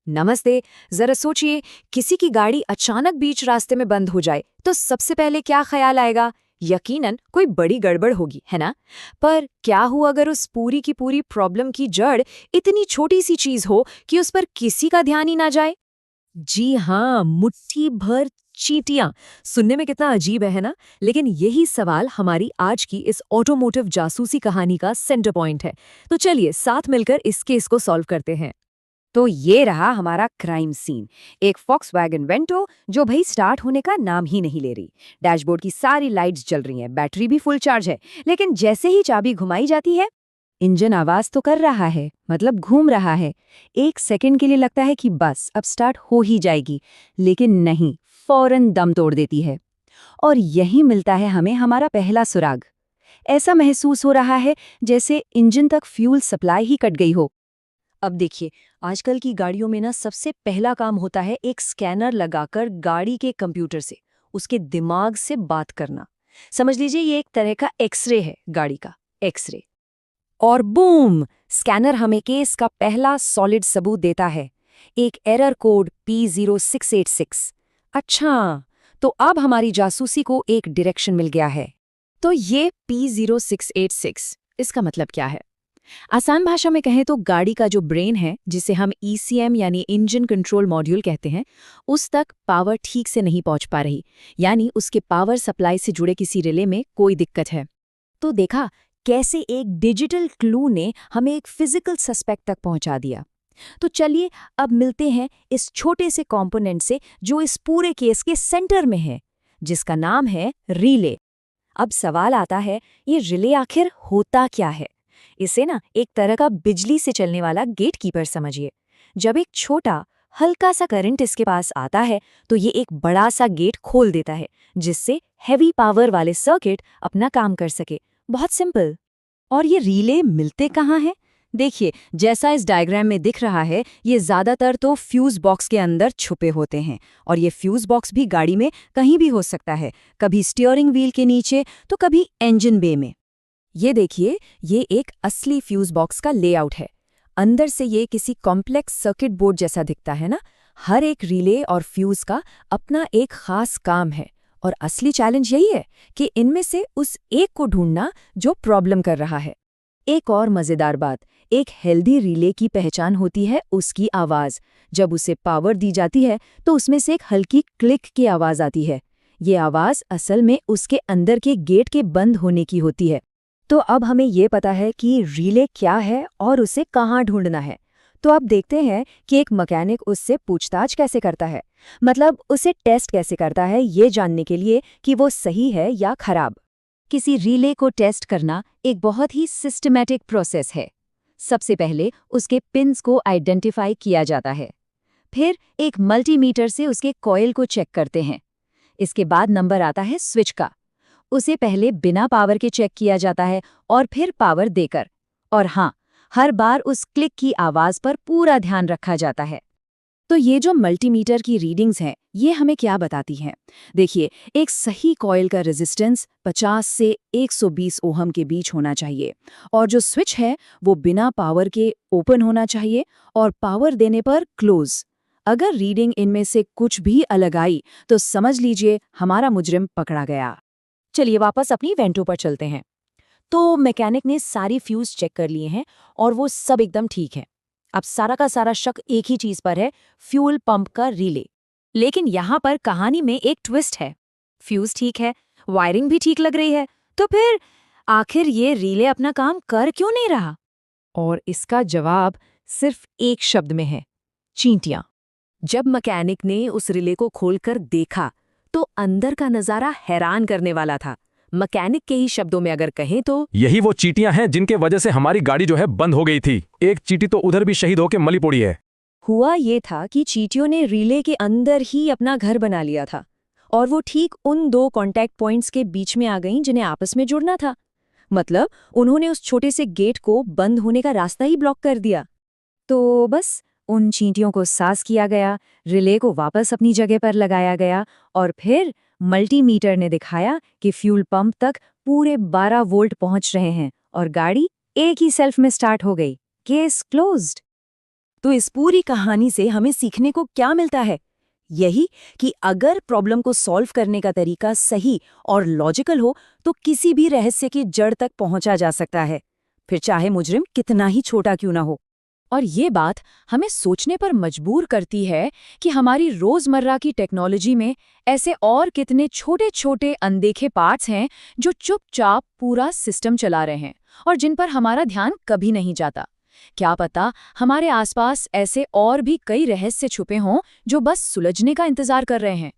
नमस्ते। जरा सोचिए, किसी की गाड़ी अचानक बीच रास्ते में बंद हो जाए तो सबसे पहले क्या ख्याल आएगा? यकीनन कोई बड़ी गड़बड़ होगी, है ना? पर क्या हुआ अगर उस पूरी की पूरी प्रॉब्लम की जड़ इतनी छोटी सी चीज हो कि उस पर किसी का ध्यान ही ना जाए? जी हाँ, मुट्ठी भर चींटियां। सुनने में कितना अजीब है ना? लेकिन यही सवाल हमारी आज की इस ऑटोमोटिव जासूसी कहानी का सेंटर पॉइंट है। तो चलिए साथ मिलकर इस केस को सॉल्व करते हैं। तो ये रहा हमारा क्राइम सीन। एक फॉक्सवैगन वेंटो जो भाई स्टार्ट होने का नाम ही नहीं ले रही। डैशबोर्ड की सारी लाइट्स जल रही हैं, बैटरी भी फुल चार्ज है, लेकिन जैसे ही चाबी घुमाई जाती है, इंजन आवाज तो कर रहा है, मतलब घूम रहा है। एक सेकंड के लिए लगता है कि बस अब स्टार्ट हो ही जाएगी, लेकिन नहीं, फौरन दम तोड़ देती है। और यही मिलता है हमें हमारा पहला सुराग। ऐसा महसूस हो रहा है जैसे इंजन तक फ्यूल सप्लाई ही कट गई हो। अब देखिए, आजकल की गाड़ियों में ना सबसे पहला काम होता है एक स्कैनर लगाकर गाड़ी के कंप्यूटर से, उसके दिमाग से बात करना। समझ लीजिए ये एक तरह का एक्सरे है, गाड़ी का एक्सरे। और बूम, स्कैनर हमें केस का पहला सॉलिड सबूत देता है, एक एरर कोड P0686। अच्छा, तो अब हमारी जासूसी को एक डायरेक्शन मिल गया है। तो ये P0686, इसका मतलब क्या है? आसान भाषा में कहें तो गाड़ी का जो ब्रेन है, जिसे हम ECM यानी इंजन कंट्रोल मॉड्यूल कहते हैं, उस तक पावर ठीक से नहीं पहुंच पा रही, यानी उसके पावर सप्लाई से जुड़े किसी रिले में कोई दिक्कत है। तो देखा कैसे एक डिजिटल क्लू ने हमें एक फिजिकल सस्पेक्ट तक पहुंचा दिया। तो चलिए अब मिलते हैं इस छोटे से कंपोनेंट से जो इस पूरे केस के सेंटर में है, जिसका नाम है रिले। अब सवाल आता है, ये रिले आखिर होता क्या है? इसे ना एक तरह का बिजली से चलने वाला गेटकीपर समझिए। जब एक छोटा हल्का सा करंट इसके पास आता है तो ये एक बड़ा सा गेट खोल देता है, जिससे हैवी पावर वाले सर्किट अपना काम कर सके। बहुत सिंपल। और ये रिले मिलते कहाँ हैं? देखिए, जैसा इस डायग्राम में दिख रहा है, ये ज्यादातर तो फ्यूज बॉक्स के अंदर छुपे होते हैं। और ये फ्यूज बॉक्स भी गाड़ी में कहीं भी हो सकता है, कभी स्टीयरिंग व्हील के नीचे तो कभी इंजन बे में। ये देखिए, ये एक असली फ्यूज बॉक्स का लेआउट है। अंदर से ये किसी कॉम्प्लेक्स सर्किट बोर्ड जैसा दिखता है ना। हर एक रिले और फ्यूज का अपना एक खास काम है, और असली चैलेंज यही है कि इनमें से उस एक को ढूंढना जो प्रॉब्लम कर रहा है। एक और मजेदार बात, एक हेल्दी रिले की पहचान होती है उसकी आवाज। जब उसे पावर दी जाती है तो उसमें से एक हल्की क्लिक की आवाज आती है। ये आवाज असल में उसके अंदर के गेट के बंद होने की होती है। तो अब हमें ये पता है कि रिले क्या है और उसे कहाँ ढूंढना है। तो अब देखते हैं कि एक मैकेनिक उससे पूछताछ कैसे करता है, मतलब उसे टेस्ट कैसे करता है ये जानने के लिए कि वो सही है या खराब। किसी रिले को टेस्ट करना एक बहुत ही सिस्टमैटिक प्रोसेस है। सबसे पहले उसके पिन्स को आइडेंटिफाई किया जाता है। फिर एक मल्टीमीटर से उसके कॉइल को चेक करते हैं। इसके बाद नंबर आता है स्विच का। उसे पहले बिना पावर के चेक किया जाता है और फिर पावर देकर। और हाँ, हर बार उस क्लिक की आवाज पर पूरा ध्यान रखा जाता है। तो ये जो मल्टीमीटर की रीडिंग्स हैं, ये हमें क्या बताती हैं? देखिए, एक सही कॉइल का रेजिस्टेंस 50 से 120 ओहम के बीच होना चाहिए, और जो स्विच है वो बिना पावर के ओपन होना चाहिए और पावर देने पर क्लोज। अगर रीडिंग इनमें से कुछ भी अलग आई तो समझ लीजिए हमारा मुजरिम पकड़ा गया। चलिए वापस अपनी वेंटो पर चलते हैं। तो मैकेनिक ने सारी फ्यूज चेक कर लिए हैं और वो सब एकदम ठीक है। अब सारा का सारा शक एक ही चीज पर है, फ्यूल पंप का रिले। लेकिन यहाँ पर कहानी में एक ट्विस्ट है। फ्यूज ठीक है, वायरिंग भी ठीक लग रही है, तो फिर आखिर ये रिले अपना काम कर क्यों नहीं रहा? और इसका जवाब सिर्फ एक शब्द में है, चींटियां। जब मैकेनिक ने उस रिले को खोलकर देखा तो अंदर का नजारा हैरान करने वाला था। मैकेनिक के ही शब्दों में अगर कहें तो यही वो चींटियां हैं जिनके वजह से हमारी गाड़ी जो है बंद हो गई थी। एक चींटी तो उधर भी शहीद होके मली पड़ी है। हुआ ये था कि चींटियों ने रिले के अंदर ही अपना घर बना लिया था, और वो ठीक उन दो कॉन्टैक्ट पॉइंट्स के बीच में आ गईं जिन्हें आपस में जुड़ना था। मतलब उन्होंने उस छोटे से गेट को बंद होने का रास्ता ही ब्लॉक कर दिया। तो बस उन चींटियों को सास किया गया, रिले को वापस अपनी जगह पर लगाया गया, और फिर मल्टीमीटर ने दिखाया कि फ्यूल पंप तक पूरे 12 वोल्ट पहुंच रहे हैं और गाड़ी एक ही सेल्फ में स्टार्ट हो गई। Case closed. तो इस पूरी कहानी से हमें सीखने को क्या मिलता है? यही कि अगर प्रॉब्लम को सॉल्व करने का तरीका सही और लॉजिकल हो तो किसी भी रहस्य की जड़ तक पहुंचा जा सकता है, फिर चाहे मुजरिम कितना ही छोटा क्यों ना हो। और ये बात हमें सोचने पर मजबूर करती है कि हमारी रोजमर्रा की टेक्नोलॉजी में ऐसे और कितने छोटे छोटे अनदेखे पार्ट्स हैं जो चुपचाप पूरा सिस्टम चला रहे हैं और जिन पर हमारा ध्यान कभी नहीं जाता। क्या पता हमारे आसपास ऐसे और भी कई रहस्य छुपे हों जो बस सुलझने का इंतजार कर रहे हैं।